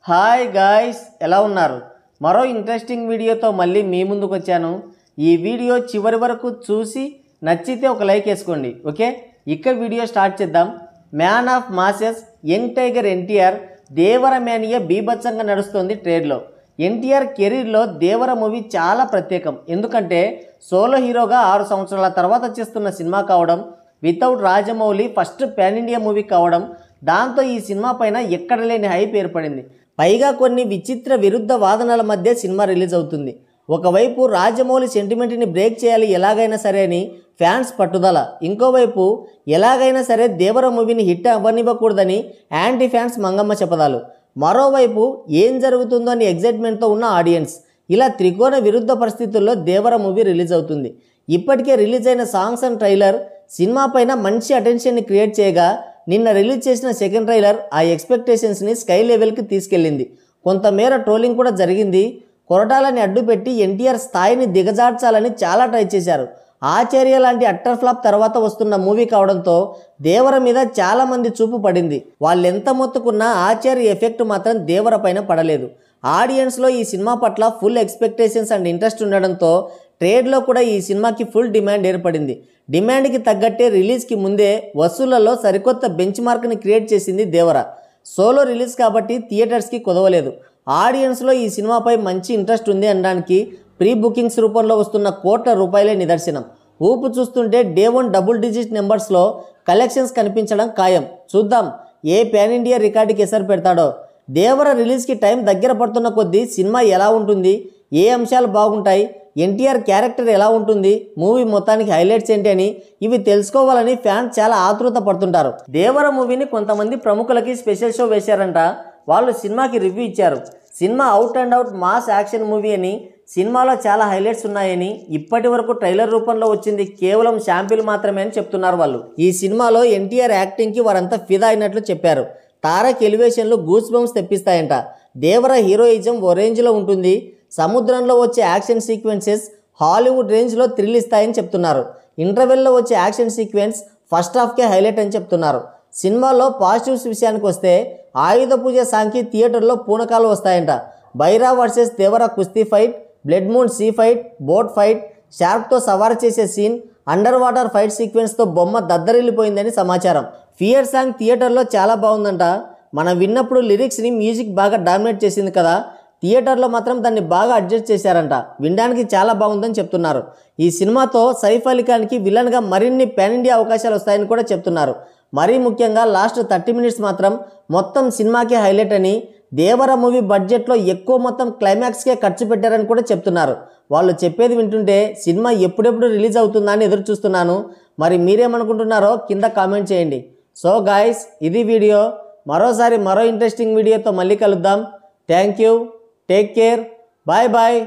Hi guys, ఎలా ఉన్నారు? మరో ఇంట్రెస్టింగ్ వీడియోతో మళ్ళీ మీ ముందుకు వచ్చాను. ఈ వీడియో చివరి వరకు చూసి నచ్చితే ఒక లైక్ వేసుకోండి. ఓకే, ఇక్కడ వీడియో స్టార్ట్ చేద్దాం. Man of masses young tiger NTR Devara mania బీభత్సంగా నడుస్తుంది ట్రేడ్లో. ఎన్టీఆర్ కెరీర్లో దేవర మూవీ చాలా ప్రత్యేకం. ఎందుకంటే సోలో హీరోగా 6 సంవత్సరాల తర్వాత చేస్తున్న సినిమా కావడం, without Rajamouli first pan India movie కావడం, దాంతో ఈ సినిమా పైన ఎక్కడ లేని హైప్ ఏర్పడింది. పైగా కొన్ని విచిత్ర విరుద్ధ వాదనల మధ్య సినిమా రిలీజ్ అవుతుంది. ఒకవైపు రాజమౌళి సెంటిమెంట్ని బ్రేక్ చేయాలి ఎలాగైనా సరే అని ఫ్యాన్స్ పట్టుదల, ఇంకోవైపు ఎలాగైనా సరే దేవర మూవీని హిట్ అవ్వనివ్వకూడదని యాంటీ ఫ్యాన్స్ మంగమ్మ చెప్పదాలు. మరోవైపు ఏం జరుగుతుందో అని ఎగ్జైట్మెంట్తో ఉన్న ఆడియన్స్. ఇలా త్రికోణ విరుద్ధ పరిస్థితుల్లో దేవర మూవీ రిలీజ్ అవుతుంది. ఇప్పటికే రిలీజ్ అయిన సాంగ్స్ అండ్ ట్రైలర్ సినిమా పైన మంచి అటెన్షన్ని క్రియేట్ చేయగా, నిన్న రిలీజ్ చేసిన సెకండ్ ట్రైలర్ ఆ ఎక్స్పెక్టేషన్స్ని స్కై లెవెల్కి తీసుకెళ్ళింది. కొంతమేర ట్రోలింగ్ కూడా జరిగింది. కొరటాలని అడ్డుపెట్టి ఎన్టీఆర్ స్థాయిని దిగజార్చాలని చాలా ట్రై చేశారు. ఆచార్య లాంటి అట్టర్ ఫ్లాప్ తర్వాత వస్తున్న మూవీ కావడంతో దేవర మీద చాలామంది చూపు పడింది. వాళ్ళెంత మొత్తుకున్నా ఆచార్య ఎఫెక్ట్ మాత్రం దేవర పైన పడలేదు. ఆడియన్స్లో ఈ సినిమా పట్ల ఫుల్ ఎక్స్పెక్టేషన్స్ అండ్ ఇంట్రెస్ట్ ఉండడంతో ట్రేడ్లో కూడా ఈ సినిమాకి ఫుల్ డిమాండ్ ఏర్పడింది. డిమాండ్కి తగ్గట్టే రిలీజ్కి ముందే వసూళ్లలో సరికొత్త బెంచ్ మార్క్ని క్రియేట్ చేసింది దేవర. సోలో రిలీజ్ కాబట్టి థియేటర్స్కి కుదవలేదు. ఆడియన్స్లో ఈ సినిమాపై మంచి ఇంట్రెస్ట్ ఉంది అనడానికి ప్రీ బుకింగ్స్ రూపంలో వస్తున్న కోట్ల రూపాయలే నిదర్శనం. ఊపు చూస్తుంటే డే 1 డబుల్ డిజిట్ నెంబర్స్లో కలెక్షన్స్ కనిపించడం ఖాయం. చూద్దాం ఏ పాన్ ఇండియా రికార్డుకి ఎసరు పెడతాడో. దేవర రిలీజ్కి టైం దగ్గర పడుతున్న కొద్దీ సినిమా ఎలా ఉంటుంది, ఏ అంశాలు బాగుంటాయి, ఎన్టీఆర్ క్యారెక్టర్ ఎలా ఉంటుంది, మూవీ మొత్తానికి హైలైట్స్ ఏంటి అని ఇవి తెలుసుకోవాలని ఫ్యాన్స్ చాలా ఆతృత పడుతుంటారు. దేవర మూవీని కొంతమంది ప్రముఖులకి స్పెషల్ షో వేశారంట. వాళ్ళు సినిమాకి రివ్యూ ఇచ్చారు. Cinema out and out mass action movie అని, సినిమాలో చాలా హైలైట్స్ ఉన్నాయని, ఇప్పటి వరకు ట్రైలర్ రూపంలో వచ్చింది కేవలం శాంపిల్ మాత్రమే అని చెప్తున్నారు వాళ్ళు. ఈ సినిమాలో ఎన్టీఆర్ యాక్టింగ్కి వారంతా ఫిదా అయినట్లు చెప్పారు. తారక్ ఎలివేషన్లు గూస్ బంప్స్ తెప్పిస్తాయంట. దేవర హీరోయిజం ఓ రేంజ్లో ఉంటుంది. సముద్రంలో వచ్చే యాక్షన్ సీక్వెన్సెస్ హాలీవుడ్ రేంజ్లో థ్రిల్ ఇస్తాయని చెప్తున్నారు. ఇంటర్వెల్లో వచ్చే యాక్షన్ సీక్వెన్స్ ఫస్ట్ హాఫ్కే హైలైట్ అని చెప్తున్నారు. సినిమాలో పాజిటివ్స్ విషయానికి వస్తే ఆయుధ పూజ సాంగ్కి థియేటర్లో పూనకాలు వస్తాయంట. బైరా వర్సెస్ దేవర కుస్తీ fight, blood moon sea fight, boat fight, షార్క్తో సవారు చేసే సీన్, అండర్ వాటర్ ఫైట్ సీక్వెన్స్తో బొమ్మ దద్దరిల్లిపోయిందని సమాచారం. ఫియర్ సాంగ్ థియేటర్లో చాలా బాగుందంట. మనం విన్నప్పుడు లిరిక్స్ని మ్యూజిక్ బాగా డామినేట్ చేసింది కదా, థియేటర్లో మాత్రం దాన్ని బాగా అడ్జస్ట్ చేశారంట. వినడానికి చాలా బాగుందని చెప్తున్నారు. ఈ సినిమాతో సైఫ్ అలీ ఖాన్కి విలన్గా మరిన్ని పాన్ ఇండియా అవకాశాలు వస్తాయని కూడా చెప్తున్నారు. మరీ ముఖ్యంగా లాస్ట్ 30 మినిట్స్ మాత్రం మొత్తం సినిమాకే హైలైట్ అని, దేవర మూవీ బడ్జెట్లో ఎక్కువ మొత్తం క్లైమాక్స్కే ఖర్చు పెట్టారని కూడా చెప్తున్నారు. వాళ్ళు చెప్పేది వింటుంటే సినిమా ఎప్పుడెప్పుడు రిలీజ్ అవుతుందా అని ఎదురు చూస్తున్నాను. మరి మీరేమనుకుంటున్నారో కింద కామెంట్ చేయండి. సో గాయ్స్, ఇది వీడియో. మరోసారి మరో ఇంట్రెస్టింగ్ వీడియోతో మళ్ళీ కలుద్దాం. Thank you, take care, bye bye.